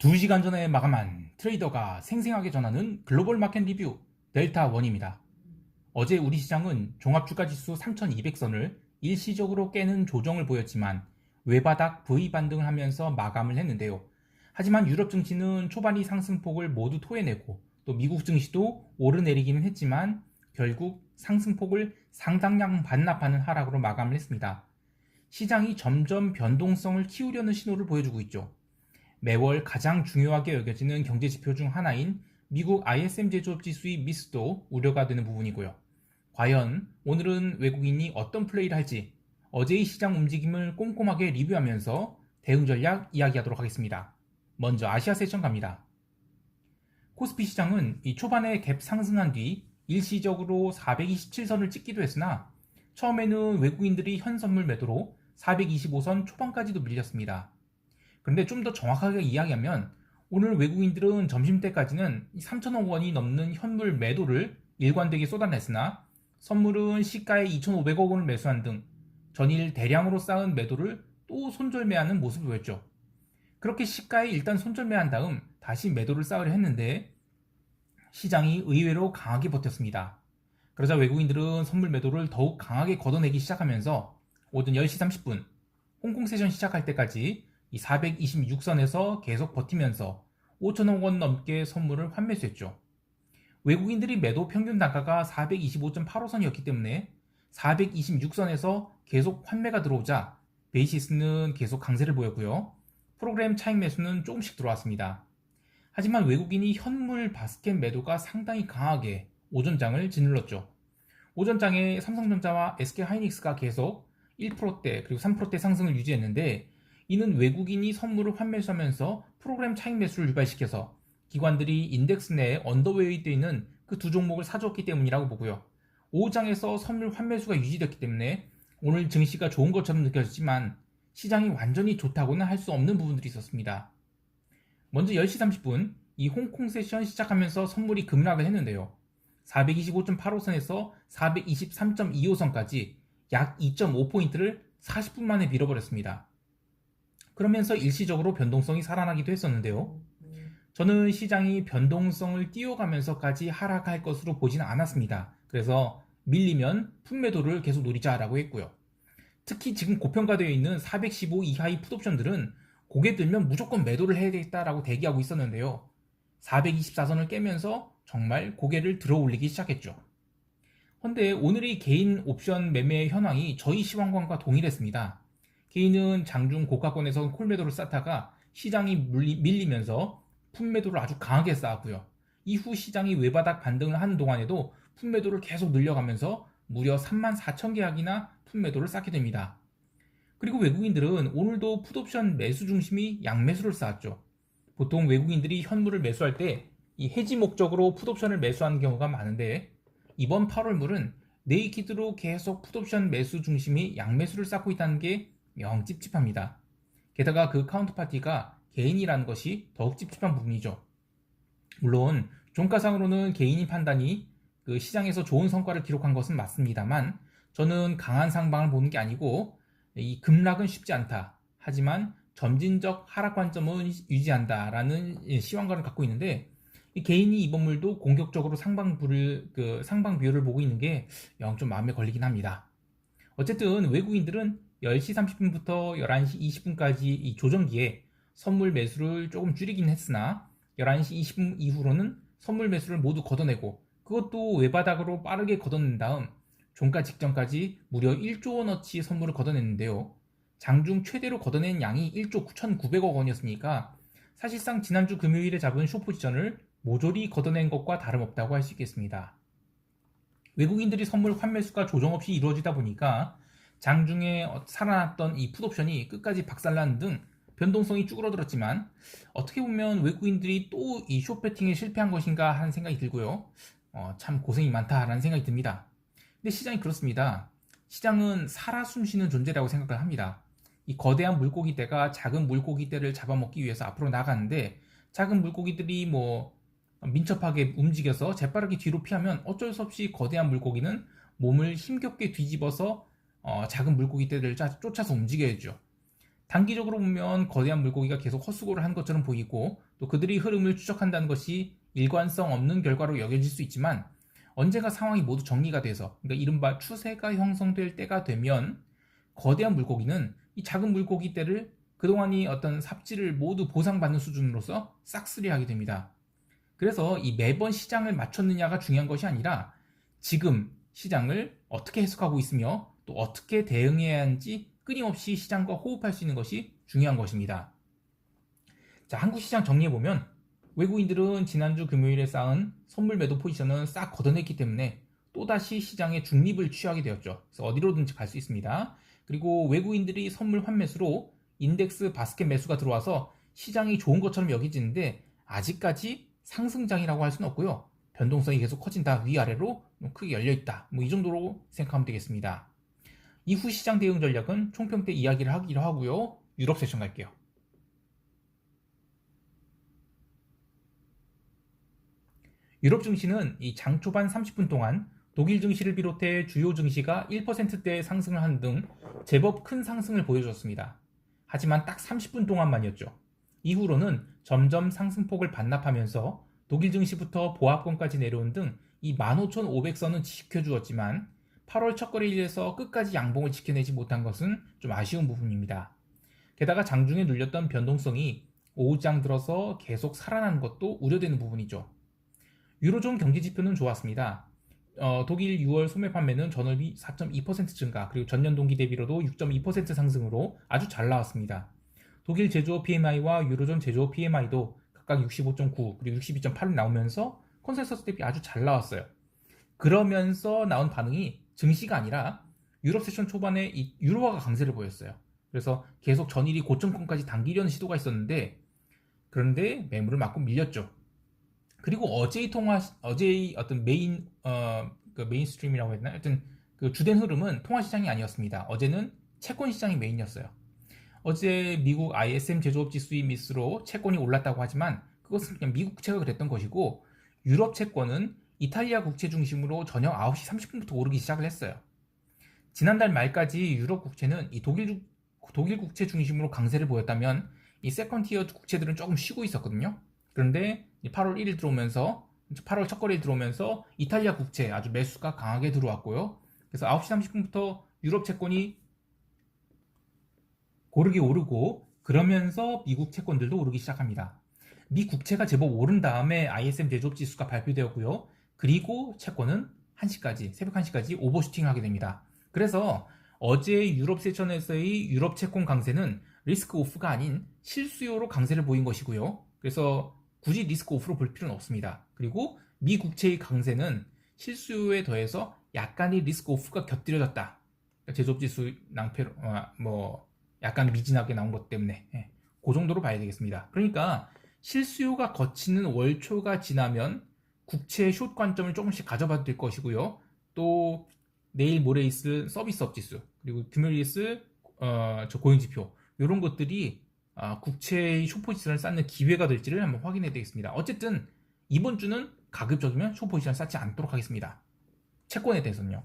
2시간 전에 마감한 트레이더가 생생하게 전하는 글로벌 마켓 리뷰 델타1입니다. 어제 우리 시장은 종합주가지수 3200선을 일시적으로 깨는 조정을 보였지만 외바닥 V 반등을 하면서 마감을 했는데요. 하지만 유럽 증시는 초반이 상승폭을 모두 토해내고 또 미국 증시도 오르내리기는 했지만 결국 상승폭을 상당량 반납하는 하락으로 마감을 했습니다. 시장이 점점 변동성을 키우려는 신호를 보여주고 있죠. 매월 가장 중요하게 여겨지는 경제지표 중 하나인 미국 ISM 제조업 지수의 미스도 우려가 되는 부분이고요. 과연 오늘은 외국인이 어떤 플레이를 할지 어제의 시장 움직임을 꼼꼼하게 리뷰하면서 대응 전략 이야기하도록 하겠습니다. 먼저 아시아 세션 갑니다. 코스피 시장은 이 초반에 갭 상승한 뒤 일시적으로 427선을 찍기도 했으나 처음에는 외국인들이 현선물 매도로 425선 초반까지도 밀렸습니다. 그런데 좀 더 정확하게 이야기하면 오늘 외국인들은 점심때까지는 3천억 원이 넘는 현물 매도를 일관되게 쏟아냈으나 선물은 시가에 2,500억 원을 매수한 등 전일 대량으로 쌓은 매도를 또 손절매하는 모습을 보였죠. 그렇게 시가에 일단 손절매한 다음 다시 매도를 쌓으려 했는데 시장이 의외로 강하게 버텼습니다. 그러자 외국인들은 선물 매도를 더욱 강하게 걷어내기 시작하면서 오전 10시 30분 홍콩 세션 시작할 때까지 이 426선에서 계속 버티면서 5천억 원 넘게 선물을 환매수했죠. 외국인들이 매도 평균 단가가 425.85선이었기 때문에 426선에서 계속 환매가 들어오자 베이시스는 계속 강세를 보였고요. 프로그램 차익 매수는 조금씩 들어왔습니다. 하지만 외국인이 현물 바스켓 매도가 상당히 강하게 오전장을 짓눌렀죠. 오전장에 삼성전자와 SK하이닉스가 계속 1%대 그리고 3%대 상승을 유지했는데 이는 외국인이 선물을 환매수하면서 프로그램 차익 매수를 유발시켜서 기관들이 인덱스 내에 언더웨이트되어 있는 그 두 종목을 사줬기 때문이라고 보고요. 오후장에서 선물 환매수가 유지됐기 때문에 오늘 증시가 좋은 것처럼 느껴졌지만 시장이 완전히 좋다고는 할 수 없는 부분들이 있었습니다. 먼저 10시 30분 이 홍콩 세션 시작하면서 선물이 급락을 했는데요. 425.85선에서 423.25선까지 약 2.5포인트를 40분 만에 밀어버렸습니다. 그러면서 일시적으로 변동성이 살아나기도 했었는데요. 저는 시장이 변동성을 띄워가면서까지 하락할 것으로 보지는 않았습니다. 그래서 밀리면 풋매도를 계속 노리자라고 했고요. 특히 지금 고평가되어 있는 415 이하의 풋옵션들은 고개 들면 무조건 매도를 해야 되겠다라고 대기하고 있었는데요. 424선을 깨면서 정말 고개를 들어 올리기 시작했죠. 그런데 오늘의 개인 옵션 매매 현황이 저희 시황관과 동일했습니다. 개인은 장중 고가권에서 콜매도를 쌓다가 시장이 밀리면서 풋매도를 아주 강하게 쌓았고요. 이후 시장이 외바닥 반등을 하는 동안에도 풋매도를 계속 늘려가면서 무려 34,000계약이나 풋매도를 쌓게 됩니다. 그리고 외국인들은 오늘도 풋옵션 매수 중심이 양매수를 쌓았죠. 보통 외국인들이 현물을 매수할 때 이 해지 목적으로 풋옵션을 매수하는 경우가 많은데 이번 8월물은 네이키드로 계속 풋옵션 매수 중심이 양매수를 쌓고 있다는 게 영 찝찝합니다. 게다가 그 카운터파티가 개인이라는 것이 더욱 찝찝한 부분이죠. 물론 종가상으로는 개인이 판단이 그 시장에서 좋은 성과를 기록한 것은 맞습니다만 저는 강한 상방을 보는 게 아니고 이 급락은 쉽지 않다. 하지만 점진적 하락 관점은 유지한다라는 시황관을 갖고 있는데 이 개인이 이번 물도 공격적으로 상방 비율을 보고 있는 게 영 좀 마음에 걸리긴 합니다. 어쨌든 외국인들은 10시 30분부터 11시 20분까지 이 조정기에 선물 매수를 조금 줄이긴 했으나 11시 20분 이후로는 선물 매수를 모두 걷어내고 그것도 외바닥으로 빠르게 걷어낸 다음 종가 직전까지 무려 1조 원어치 선물을 걷어냈는데요. 장중 최대로 걷어낸 양이 1조 9,900억 원이었으니까 사실상 지난주 금요일에 잡은 숏포지션을 모조리 걷어낸 것과 다름없다고 할 수 있겠습니다. 외국인들이 선물 환매수가 조정 없이 이루어지다 보니까 장중에 살아났던 이 풋옵션이 끝까지 박살나는 등 변동성이 쭈그러들었지만 어떻게 보면 외국인들이 또 이 숏배팅에 실패한 것인가 하는 생각이 들고요. 참 고생이 많다라는 생각이 듭니다. 근데 시장이 그렇습니다. 시장은 살아 숨쉬는 존재라고 생각을 합니다. 이 거대한 물고기떼가 작은 물고기떼를 잡아먹기 위해서 앞으로 나가는데 작은 물고기들이 민첩하게 움직여서 재빠르게 뒤로 피하면 어쩔 수 없이 거대한 물고기는 몸을 힘겹게 뒤집어서 작은 물고기떼들을 쫓아서 움직여야죠. 단기적으로 보면 거대한 물고기가 계속 헛수고를 한 것처럼 보이고 또 그들이 흐름을 추적한다는 것이 일관성 없는 결과로 여겨질 수 있지만 언젠가 상황이 모두 정리가 돼서 그러니까 이른바 추세가 형성될 때가 되면 거대한 물고기는 이 작은 물고기 떼를 그동안이 어떤 삽질을 모두 보상받는 수준으로서 싹쓸이하게 됩니다. 그래서 이 매번 시장을 맞췄느냐가 중요한 것이 아니라 지금 시장을 어떻게 해석하고 있으며 또 어떻게 대응해야 하는지 끊임없이 시장과 호흡할 수 있는 것이 중요한 것입니다. 자, 한국 시장 정리해보면 외국인들은 지난주 금요일에 쌓은 선물 매도 포지션은 싹 걷어냈기 때문에 또다시 시장의 중립을 취하게 되었죠. 그래서 어디로든지 갈 수 있습니다. 그리고 외국인들이 선물 환매수로 인덱스 바스켓 매수가 들어와서 시장이 좋은 것처럼 여겨지는데 아직까지 상승장이라고 할 수는 없고요. 변동성이 계속 커진다. 위아래로 크게 열려있다. 이 정도로 생각하면 되겠습니다. 이후 시장 대응 전략은 총평 때 이야기를 하기로 하고요. 유럽 세션 갈게요. 유럽 증시는 이 장 초반 30분 동안 독일 증시를 비롯해 주요 증시가 1%대 상승을 한 등 제법 큰 상승을 보여줬습니다. 하지만 딱 30분 동안만이었죠. 이후로는 점점 상승폭을 반납하면서 독일 증시부터 보합권까지 내려온 등 이 15,500선은 지켜주었지만 8월 첫 거래일에서 끝까지 양봉을 지켜내지 못한 것은 좀 아쉬운 부분입니다. 게다가 장중에 눌렸던 변동성이 오후장 들어서 계속 살아나는 것도 우려되는 부분이죠. 유로존 경제지표는 좋았습니다. 독일 6월 소매 판매는 전월비 4.2% 증가, 그리고 전년 동기 대비로도 6.2% 상승으로 아주 잘 나왔습니다. 독일 제조업 PMI와 유로존 제조업 PMI도 각각 65.9 그리고 62.8로 나오면서 컨센서스 대비 아주 잘 나왔어요. 그러면서 나온 반응이 증시가 아니라 유럽 세션 초반에 이 유로화가 강세를 보였어요. 그래서 계속 전일이 고점권까지 당기려는 시도가 있었는데 그런데 매물을 맞고 밀렸죠. 그리고 어제의 어떤 그 메인스트림이라고 했나? 하여튼 그 주된 흐름은 통화 시장이 아니었습니다. 어제는 채권 시장이 메인이었어요. 어제 미국 ISM 제조업 지수의 미스로 채권이 올랐다고 하지만 그것은 그냥 미국 국채가 그랬던 것이고 유럽 채권은 이탈리아 국채 중심으로 저녁 9시 30분부터 오르기 시작을 했어요. 지난달 말까지 유럽 국채는 이 독일 국채 중심으로 강세를 보였다면 이 세컨티어 국채들은 조금 쉬고 있었거든요. 그런데 8월 1일 들어오면서 8월 첫 거래일 들어오면서 이탈리아 국채 아주 매수가 강하게 들어왔고요. 그래서 9시 30분부터 유럽 채권이 고르게 오르고 그러면서 미국 채권들도 오르기 시작합니다. 미 국채가 제법 오른 다음에 ISM 제조업 지수가 발표되었고요. 그리고 채권은 1시까지, 새벽 1시까지 오버슈팅 하게 됩니다. 그래서 어제 유럽 세션에서의 유럽 채권 강세는 리스크 오프가 아닌 실수요로 강세를 보인 것이고요. 그래서 굳이 리스크 오프로 볼 필요는 없습니다. 그리고 미 국채의 강세는 실수요에 더해서 약간의 리스크 오프가 곁들여졌다. 제조업지수 낭패로 약간 미진하게 나온 것 때문에 그 정도로 봐야 되겠습니다. 그러니까 실수요가 거치는 월초가 지나면 국채 숏 관점을 조금씩 가져봐도 될 것이고요. 또 내일 모레 있을 서비스업 지수 그리고 금요일 있을 고용지표 이런 것들이 국채의 숏 포지션을 쌓는 기회가 될지를 한번 확인해야 되겠습니다. 어쨌든 이번 주는 가급적이면 숏 포지션을 쌓지 않도록 하겠습니다. 채권에 대해서는요.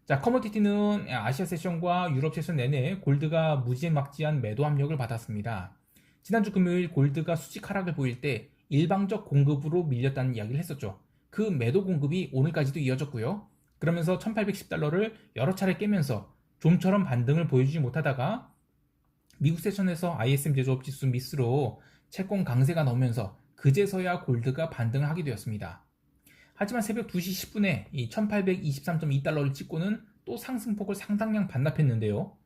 자, 커머디티는 아시아 세션과 유럽 세션 내내 골드가 무지막지한 매도 압력을 받았습니다. 지난주 금요일 골드가 수직 하락을 보일 때 일방적 공급으로 밀렸다는 이야기를 했었죠. 그 매도 공급이 오늘까지도 이어졌고요. 그러면서 1810달러를 여러 차례 깨면서 좀처럼 반등을 보여주지 못하다가 미국 세션에서 ISM 제조업 지수 미스로 채권 강세가 나오면서 그제서야 골드가 반등을 하게 되었습니다. 하지만 새벽 2시 10분에 이 1823.2달러를 찍고는 또 상승폭을 상당량 반납했는데요.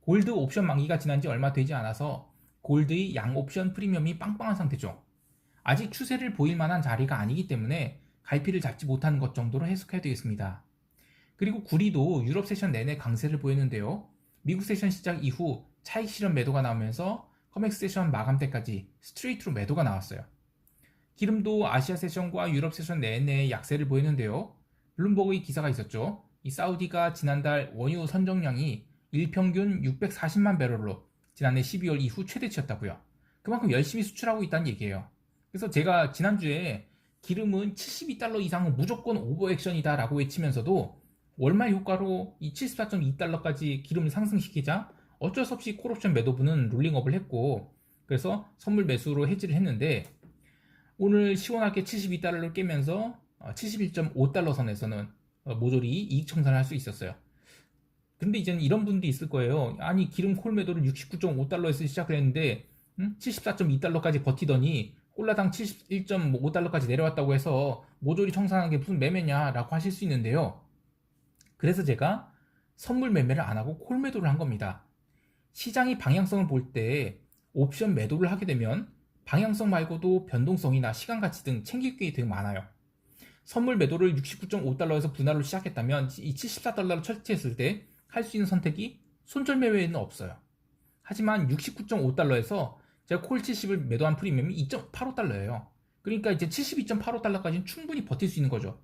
골드 옵션 만기가 지난 지 얼마 되지 않아서 골드의 양 옵션 프리미엄이 빵빵한 상태죠. 아직 추세를 보일 만한 자리가 아니기 때문에 갈피를 잡지 못하는 것 정도로 해석해야 되겠습니다. 그리고 구리도 유럽 세션 내내 강세를 보였는데요. 미국 세션 시작 이후 차익 실현 매도가 나오면서 커맥스 세션 마감 때까지 스트레이트로 매도가 나왔어요. 기름도 아시아 세션과 유럽 세션 내내 약세를 보이는데요. 블룸버그의 기사가 있었죠. 이 사우디가 지난달 원유 선정량이 일평균 640만 배럴로 지난해 12월 이후 최대치였다고요. 그만큼 열심히 수출하고 있다는 얘기예요. 그래서 제가 지난주에 기름은 72달러 이상은 무조건 오버액션이다 라고 외치면서도 월말 효과로 이 74.2달러까지 기름을 상승시키자 어쩔 수 없이 콜옵션 매도분은 롤링업을 했고, 그래서 선물 매수로 해지를 했는데, 오늘 시원하게 72달러를 깨면서 71.5달러 선에서는 모조리 이익 청산을 할 수 있었어요. 근데 이제는 이런 분들이 있을 거예요. 아니, 기름 콜 매도를 69.5달러에서 시작을 했는데 74.2달러까지 버티더니 콜라당 71.5달러까지 내려왔다고 해서 모조리 청산하는 게 무슨 매매냐라고 하실 수 있는데요. 그래서 제가 선물 매매를 안 하고 콜 매도를 한 겁니다. 시장이 방향성을 볼 때 옵션 매도를 하게 되면 방향성 말고도 변동성이나 시간 가치 등 챙길 게 되게 많아요. 선물 매도를 69.5달러에서 분할로 시작했다면 이 74달러를 철치했을 때 할 수 있는 선택이 손절매 외에는 없어요. 하지만 69.5달러에서 제가 콜 70을 매도한 프리미엄이 2.85달러예요. 그러니까 이제 72.85달러까지는 충분히 버틸 수 있는 거죠.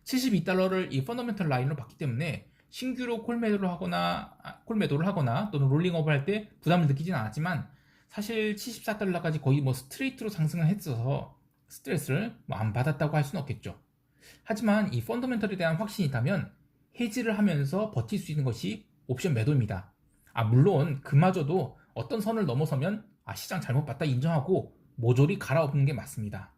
72달러를 이 펀더멘털 라인으로 봤기 때문에 신규로 콜 매도를 하거나 또는 롤링업을 할 때 부담을 느끼진 않았지만 사실 74달러까지 거의 뭐 스트레이트로 상승을 했어서 스트레스를 안 받았다고 할 수는 없겠죠. 하지만 이 펀더멘털에 대한 확신이 있다면 해지를 하면서 버틸 수 있는 것이 옵션 매도입니다. 물론 그마저도 어떤 선을 넘어서면 시장 잘못 봤다 인정하고 모조리 갈아엎는 게 맞습니다.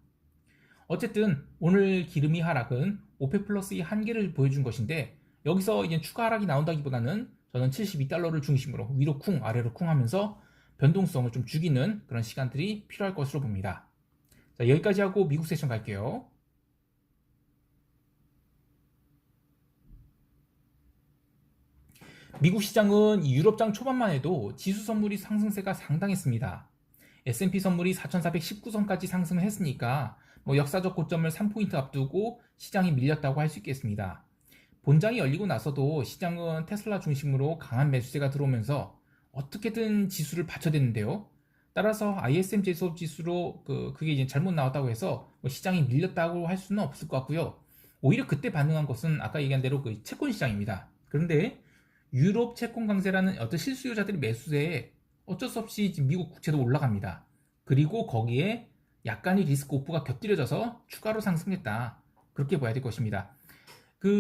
어쨌든 오늘 기름이 하락은 오펙 플러스의 한계를 보여준 것인데 여기서 이제 추가 하락이 나온다기보다는 저는 72달러를 중심으로 위로 쿵 아래로 쿵 하면서 변동성을 좀 죽이는 그런 시간들이 필요할 것으로 봅니다. 자, 여기까지 하고 미국 세션 갈게요. 미국 시장은 유럽장 초반만 해도 지수 선물이 상승세가 상당했습니다. S&P 선물이 4,419선까지 상승을 했으니까 역사적 고점을 3포인트 앞두고 시장이 밀렸다고 할 수 있겠습니다. 본장이 열리고 나서도 시장은 테슬라 중심으로 강한 매수세가 들어오면서 어떻게든 지수를 받쳐댔는데요. 따라서 ISM 제조업 지수로 그게 이제 잘못 나왔다고 해서 시장이 밀렸다고 할 수는 없을 것 같고요. 오히려 그때 반응한 것은 아까 얘기한 대로 그 채권 시장입니다. 그런데 유럽 채권 강세라는 어떤 실수요자들의 매수세에 어쩔 수 없이 지금 미국 국채도 올라갑니다. 그리고 거기에 약간의 리스크 오프가 곁들여져서 추가로 상승했다. 그렇게 봐야 될 것입니다.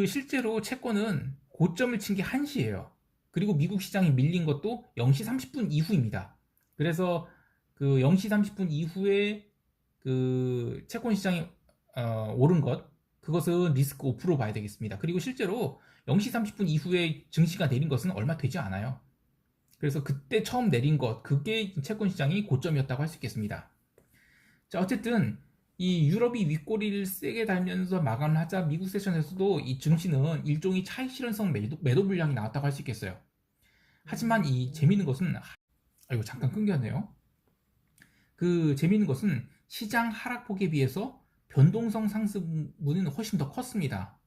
실제로 채권은 고점을 친 게 1시예요. 그리고 미국 시장이 밀린 것도 0시 30분 이후입니다. 그래서 0시 30분 이후에 채권 시장이 오른 것, 그것은 리스크 오프로 봐야 되겠습니다. 그리고 실제로 0시 30분 이후에 증시가 내린 것은 얼마 되지 않아요. 그래서 그때 처음 내린 것, 그게 채권 시장이 고점이었다고 할 수 있겠습니다. 자, 어쨌든 이 유럽이 윗꼬리를 세게 달면서 마감을 하자 미국 세션에서도 이 증시는 일종의 차익 실현성 매도 물량이 나왔다고 할 수 있겠어요. 하지만 이 재미있는 것은 이거 잠깐 끊겼네요. 재미있는 것은 시장 하락폭에 비해서 변동성 상승분은 훨씬 더 컸습니다.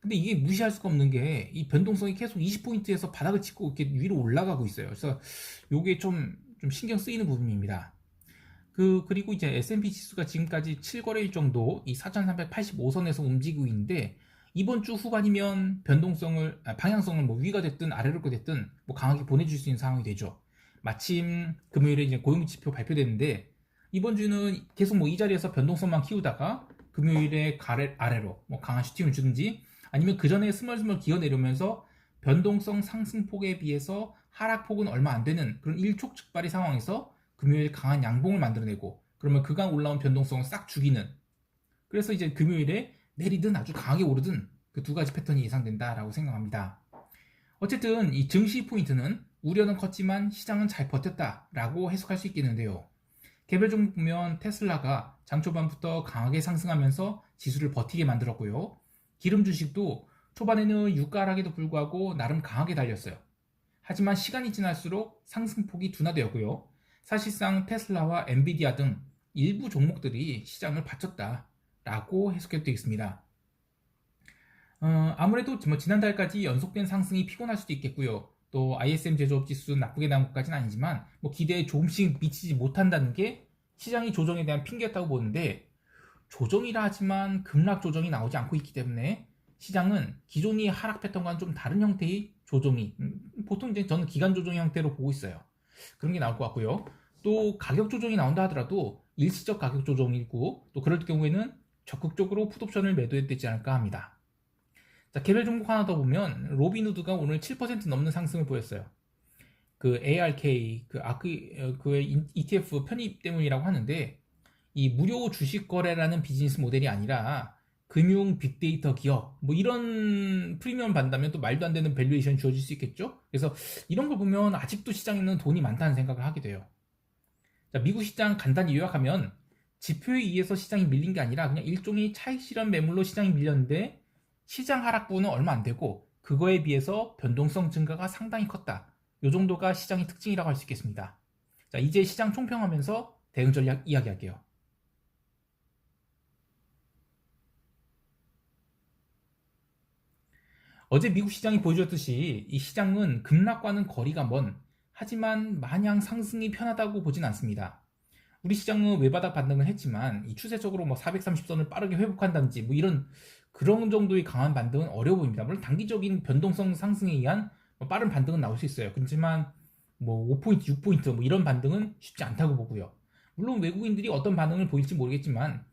근데 이게 무시할 수가 없는 게 이 변동성이 계속 20포인트에서 바닥을 찍고 이렇게 위로 올라가고 있어요. 그래서 이게 좀 신경 쓰이는 부분입니다. 그리고 이제 S&P 지수가 지금까지 7거래일 정도 이 4,385선에서 움직이고 있는데 이번 주 후반이면 방향성을 위가 됐든 아래로 됐든 강하게 보내줄 수 있는 상황이 되죠. 마침 금요일에 이제 고용지표 발표됐는데 이번 주는 계속 이 자리에서 변동성만 키우다가 금요일에 아래로 강한 슈팅을 주든지 아니면 그 전에 스멀스멀 기어내려면서 변동성 상승폭에 비해서 하락폭은 얼마 안 되는 그런 일촉즉발의 상황에서 금요일 강한 양봉을 만들어내고 그러면 그간 올라온 변동성을 싹 죽이는, 그래서 이제 금요일에 내리든 아주 강하게 오르든 그 두 가지 패턴이 예상된다라고 생각합니다. 어쨌든 이 증시 포인트는 우려는 컸지만 시장은 잘 버텼다라고 해석할 수 있겠는데요. 개별 종목 보면 테슬라가 장 초반부터 강하게 상승하면서 지수를 버티게 만들었고요. 기름 주식도 초반에는 유가 하락에도 불구하고 나름 강하게 달렸어요. 하지만 시간이 지날수록 상승폭이 둔화되었고요. 사실상 테슬라와 엔비디아 등 일부 종목들이 시장을 받쳤다라고 해석해도 되겠습니다. 아무래도 지난달까지 연속된 상승이 피곤할 수도 있겠고요. 또 ISM 제조업 지수 나쁘게 나온 것까지는 아니지만 기대에 조금씩 미치지 못한다는 게 시장이 조정에 대한 핑계였다고 보는데, 조정이라 하지만 급락 조정이 나오지 않고 있기 때문에 시장은 기존의 하락 패턴과는 좀 다른 형태의 조정이 보통 이제 저는 기간 조정 형태로 보고 있어요. 그런 게 나올 것 같고요. 또 가격 조정이 나온다 하더라도 일시적 가격 조정이고 또 그럴 경우에는 적극적으로 풋옵션을 매도해야 되지 않을까 합니다. 자, 개별 종목 하나 더 보면 로빈후드가 오늘 7% 넘는 상승을 보였어요. 그 ARK 그의 ETF 편입 때문이라고 하는데 이 무료 주식 거래라는 비즈니스 모델이 아니라 금융 빅데이터 기업 뭐 이런 프리미엄 받는다면 또 말도 안 되는 밸류에이션 주어질 수 있겠죠. 그래서 이런 걸 보면 아직도 시장에는 돈이 많다는 생각을 하게 돼요. 자, 미국 시장 간단히 요약하면 지표에 의해서 시장이 밀린 게 아니라 그냥 일종의 차익 실현 매물로 시장이 밀렸는데 시장 하락부는 얼마 안 되고 그거에 비해서 변동성 증가가 상당히 컸다. 이 정도가 시장의 특징이라고 할 수 있겠습니다. 자, 이제 시장 총평하면서 대응 전략 이야기할게요. 어제 미국 시장이 보여줬듯이 이 시장은 급락과는 거리가 먼, 하지만 마냥 상승이 편하다고 보진 않습니다. 우리 시장은 외바닥 반등을 했지만 이 추세적으로 뭐 430선을 빠르게 회복한다든지 뭐 이런 그런 정도의 강한 반등은 어려워 보입니다. 물론 단기적인 변동성 상승에 의한 뭐 빠른 반등은 나올 수 있어요. 그렇지만 뭐 5포인트, 6포인트 뭐 이런 반등은 쉽지 않다고 보고요. 물론 외국인들이 어떤 반응을 보일지 모르겠지만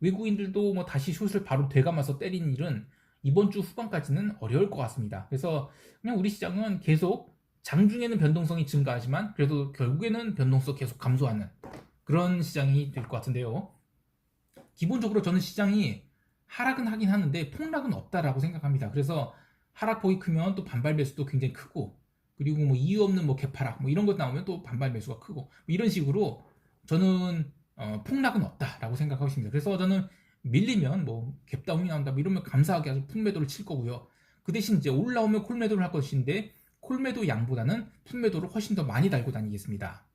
외국인들도 뭐 다시 숏을 바로 되감아서 때리는 일은 이번 주 후반까지는 어려울 것 같습니다. 그래서 그냥 우리 시장은 계속 장중에는 변동성이 증가하지만 그래도 결국에는 변동성 계속 감소하는 그런 시장이 될 것 같은데요. 기본적으로 저는 시장이 하락은 하긴 하는데 폭락은 없다라고 생각합니다. 그래서 하락폭이 크면 또 반발 매수도 굉장히 크고 그리고 뭐 이유 없는 뭐 개파락 뭐 이런 것 나오면 또 반발 매수가 크고 뭐 이런 식으로 저는 폭락은 없다라고 생각하고 있습니다. 그래서 저는 밀리면 뭐 갭다운이 나온다 뭐 이러면 감사하게 아주 풋매도를 칠 거고요. 그 대신 이제 올라오면 콜매도를 할 것인데 콜매도 양보다는 풋매도를 훨씬 더 많이 달고 다니겠습니다.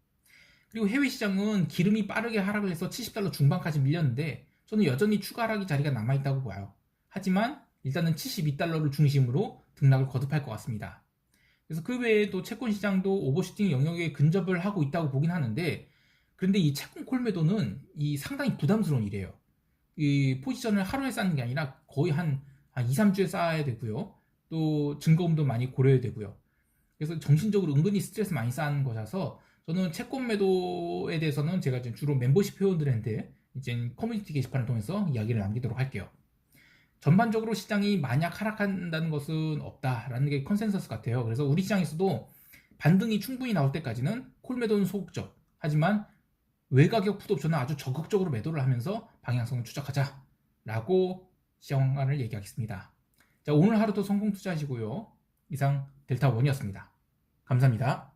그리고 해외 시장은 기름이 빠르게 하락을 해서 70달러 중반까지 밀렸는데 저는 여전히 추가 하락이 자리가 남아있다고 봐요. 하지만 일단은 72달러를 중심으로 등락을 거듭할 것 같습니다. 그래서 그 외에 또 채권 시장도 오버슈팅 영역에 근접을 하고 있다고 보긴 하는데 그런데 이 채권 콜매도는 이 상당히 부담스러운 일이에요. 이 포지션을 하루에 쌓는 게 아니라 거의 한 2, 3주에 쌓아야 되고요. 또 증거금도 많이 고려해야 되고요. 그래서 정신적으로 은근히 스트레스 많이 쌓는 거라서 저는 채권 매도에 대해서는 제가 지금 주로 멤버십 회원들한테 이제 커뮤니티 게시판을 통해서 이야기를 남기도록 할게요. 전반적으로 시장이 만약 하락한다는 것은 없다라는 게 컨센서스 같아요. 그래서 우리 시장에서도 반등이 충분히 나올 때까지는 콜 매도는 소극적. 하지만 외가격 풋옵션은 아주 적극적으로 매도를 하면서 방향성을 추적하자라고 시황관을 얘기하겠습니다. 자, 오늘 하루도 성공 투자하시고요. 이상 델타원이었습니다. 감사합니다.